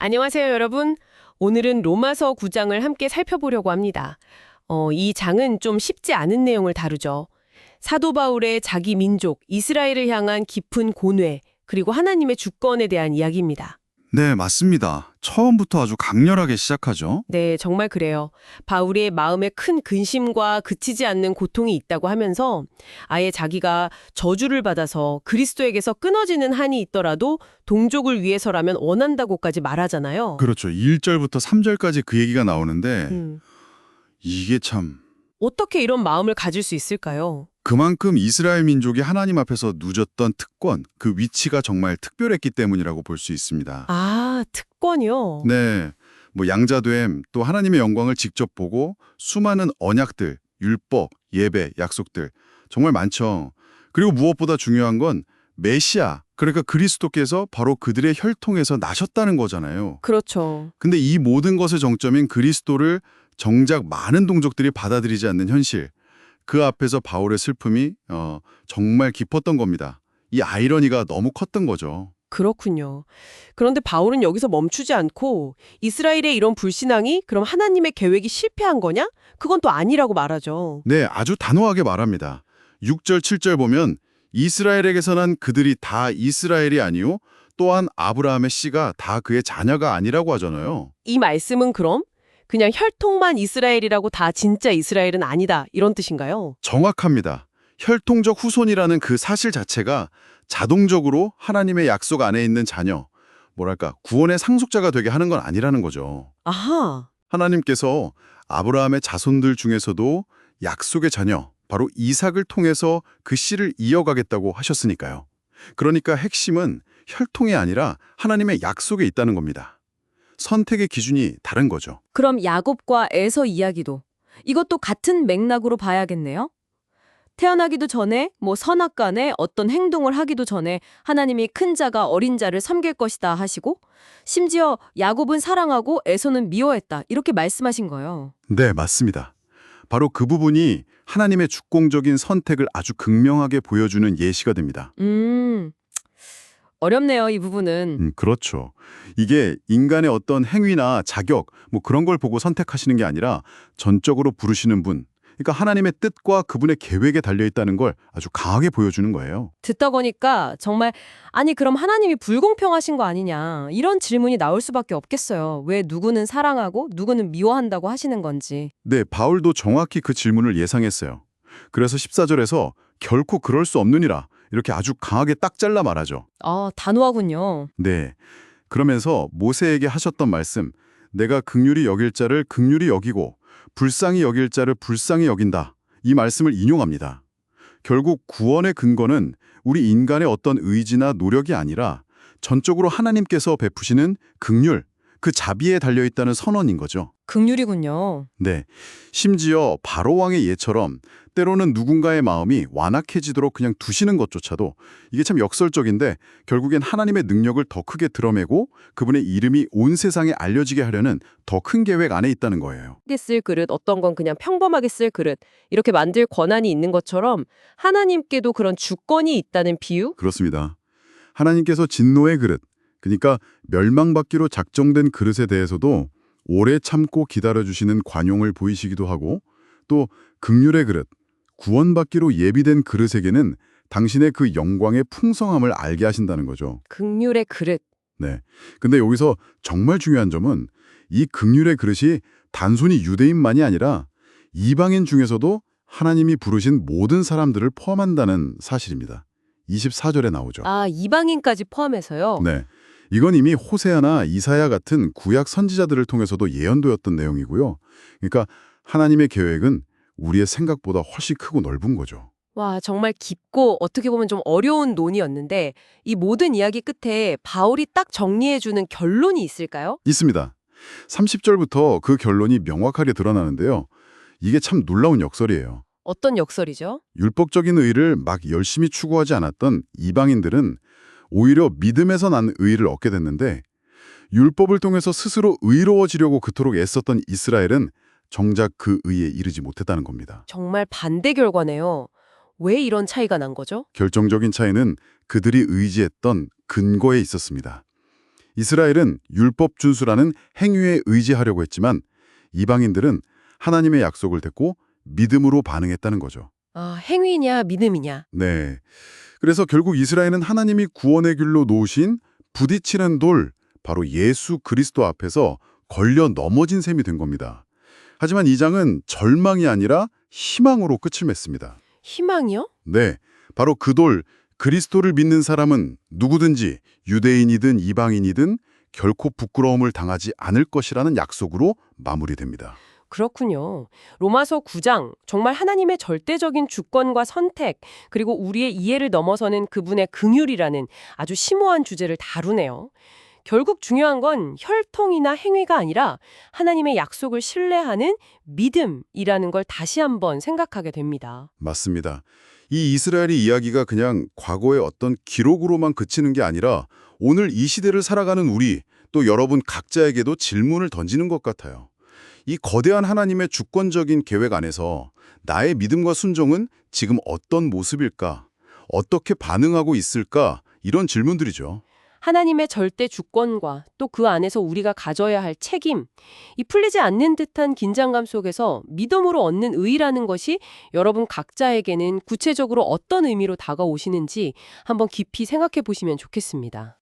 안녕하세요, 여러분. 오늘은 로마서 9장을 함께 살펴보려고 합니다. 이 장은 좀 쉽지 않은 내용을 다루죠. 사도 바울의 자기 민족, 이스라엘을 향한 깊은 고뇌, 그리고 하나님의 주권에 대한 이야기입니다. 네, 맞습니다. 처음부터 아주 강렬하게 시작하죠. 네, 정말 그래요. 바울의 마음에 큰 근심과 그치지 않는 고통이 있다고 하면서 아예 자기가 저주를 받아서 그리스도에게서 끊어지는 한이 있더라도 동족을 위해서라면 원한다고까지 말하잖아요. 그렇죠. 1절부터 3절까지 그 얘기가 나오는데 이게 참 어떻게 이런 마음을 가질 수 있을까요? 그만큼 이스라엘 민족이 하나님 앞에서 누졌던 특권, 그 위치가 정말 특별했기 때문이라고 볼 수 있습니다. 아, 특권이요? 네, 양자됨, 또 하나님의 영광을 직접 보고 수많은 언약들, 율법, 예배, 약속들 정말 많죠. 그리고 무엇보다 중요한 건 메시아, 그러니까 그리스도께서 바로 그들의 혈통에서 나셨다는 거잖아요. 그렇죠. 근데 이 모든 것의 정점인 그리스도를 정작 많은 동족들이 받아들이지 않는 현실, 그 앞에서 바울의 슬픔이 정말 깊었던 겁니다. 이 아이러니가 너무 컸던 거죠. 그렇군요. 그런데 바울은 여기서 멈추지 않고 이스라엘의 이런 불신앙이 그럼 하나님의 계획이 실패한 거냐? 그건 또 아니라고 말하죠. 네, 아주 단호하게 말합니다. 6절, 7절 보면 이스라엘에게서 난 그들이 다 이스라엘이 아니요 또한 아브라함의 씨가 다 그의 자녀가 아니라고 하잖아요. 이 말씀은 그럼 그냥 혈통만 이스라엘이라고 다 진짜 이스라엘은 아니다 이런 뜻인가요? 정확합니다. 혈통적 후손이라는 그 사실 자체가 자동적으로 하나님의 약속 안에 있는 자녀, 구원의 상속자가 되게 하는 건 아니라는 거죠. 아하. 하나님께서 아브라함의 자손들 중에서도 약속의 자녀, 바로 이삭을 통해서 그 씨를 이어가겠다고 하셨으니까요. 그러니까 핵심은 혈통이 아니라 하나님의 약속에 있다는 겁니다. 선택의 기준이 다른 거죠. 그럼 야곱과 에서 이야기도 이것도 같은 맥락으로 봐야겠네요. 태어나기도 전에 선악간에 어떤 행동을 하기도 전에 하나님이 큰 자가 어린 자를 섬길 것이다 하시고 심지어 야곱은 사랑하고 에서는 미워했다 이렇게 말씀하신 거예요. 네, 맞습니다. 바로 그 부분이 하나님의 주공적인 선택을 아주 극명하게 보여주는 예시가 됩니다. 어렵네요, 이 부분은. 그렇죠. 이게 인간의 어떤 행위나 자격, 그런 걸 보고 선택하시는 게 아니라 전적으로 부르시는 분, 그러니까 하나님의 뜻과 그분의 계획에 달려있다는 걸 아주 강하게 보여주는 거예요. 듣다 보니까 정말 아니 그럼 하나님이 불공평하신 거 아니냐 이런 질문이 나올 수밖에 없겠어요. 왜 누구는 사랑하고 누구는 미워한다고 하시는 건지. 네, 바울도 정확히 그 질문을 예상했어요. 그래서 14절에서 결코 그럴 수 없느니라 이렇게 아주 강하게 딱 잘라 말하죠. 아, 단호하군요. 네, 그러면서 모세에게 하셨던 말씀, 내가 긍휼히 여길 자를 긍휼히 여기고 불쌍히 여길 자를 불쌍히 여긴다. 이 말씀을 인용합니다. 결국 구원의 근거는 우리 인간의 어떤 의지나 노력이 아니라 전적으로 하나님께서 베푸시는 긍휼, 그 자비에 달려있다는 선언인 거죠. 긍휼이군요. 네, 심지어 바로왕의 예처럼 때로는 누군가의 마음이 완악해지도록 그냥 두시는 것조차도 이게 참 역설적인데 결국엔 하나님의 능력을 더 크게 드러내고 그분의 이름이 온 세상에 알려지게 하려는 더 큰 계획 안에 있다는 거예요. 쉽게 쓸 그릇, 어떤 건 그냥 평범하게 쓸 그릇 이렇게 만들 권한이 있는 것처럼 하나님께도 그런 주권이 있다는 비유? 그렇습니다. 하나님께서 진노의 그릇, 그러니까 멸망받기로 작정된 그릇에 대해서도 오래 참고 기다려주시는 관용을 보이시기도 하고 또 긍휼의 그릇, 구원받기로 예비된 그릇에게는 당신의 그 영광의 풍성함을 알게 하신다는 거죠. 긍휼의 그릇. 네. 근데 여기서 정말 중요한 점은 이 긍휼의 그릇이 단순히 유대인만이 아니라 이방인 중에서도 하나님이 부르신 모든 사람들을 포함한다는 사실입니다. 24절에 나오죠. 아, 이방인까지 포함해서요? 네. 이건 이미 호세아나 이사야 같은 구약 선지자들을 통해서도 예언되었던 내용이고요. 그러니까 하나님의 계획은 우리의 생각보다 훨씬 크고 넓은 거죠. 와, 정말 깊고 어떻게 보면 좀 어려운 논의였는데 이 모든 이야기 끝에 바울이 딱 정리해주는 결론이 있을까요? 있습니다. 30절부터 그 결론이 명확하게 드러나는데요. 이게 참 놀라운 역설이에요. 어떤 역설이죠? 율법적인 의를 막 열심히 추구하지 않았던 이방인들은 오히려 믿음에서 난 의를 얻게 됐는데 율법을 통해서 스스로 의로워지려고 그토록 애썼던 이스라엘은 정작 그 의에 이르지 못했다는 겁니다. 정말 반대 결과네요. 왜 이런 차이가 난 거죠? 결정적인 차이는 그들이 의지했던 근거에 있었습니다. 이스라엘은 율법 준수라는 행위에 의지하려고 했지만 이방인들은 하나님의 약속을 듣고 믿음으로 반응했다는 거죠. 아, 행위냐 믿음이냐. 네. 그래서 결국 이스라엘은 하나님이 구원의 길로 놓으신 부딪히는 돌, 바로 예수 그리스도 앞에서 걸려 넘어진 셈이 된 겁니다. 하지만 이 장은 절망이 아니라 희망으로 끝을 맺습니다. 희망이요? 네, 바로 그 돌, 그리스도를 믿는 사람은 누구든지 유대인이든 이방인이든 결코 부끄러움을 당하지 않을 것이라는 약속으로 마무리됩니다. 그렇군요. 로마서 9장, 정말 하나님의 절대적인 주권과 선택, 그리고 우리의 이해를 넘어서는 그분의 긍휼이라는 아주 심오한 주제를 다루네요. 결국 중요한 건 혈통이나 행위가 아니라 하나님의 약속을 신뢰하는 믿음이라는 걸 다시 한번 생각하게 됩니다. 맞습니다. 이 이스라엘의 이야기가 그냥 과거의 어떤 기록으로만 그치는 게 아니라 오늘 이 시대를 살아가는 우리, 또 여러분 각자에게도 질문을 던지는 것 같아요. 이 거대한 하나님의 주권적인 계획 안에서 나의 믿음과 순종은 지금 어떤 모습일까? 어떻게 반응하고 있을까? 이런 질문들이죠. 하나님의 절대 주권과 또 그 안에서 우리가 가져야 할 책임, 이 풀리지 않는 듯한 긴장감 속에서 믿음으로 얻는 의라는 것이 여러분 각자에게는 구체적으로 어떤 의미로 다가오시는지 한번 깊이 생각해 보시면 좋겠습니다.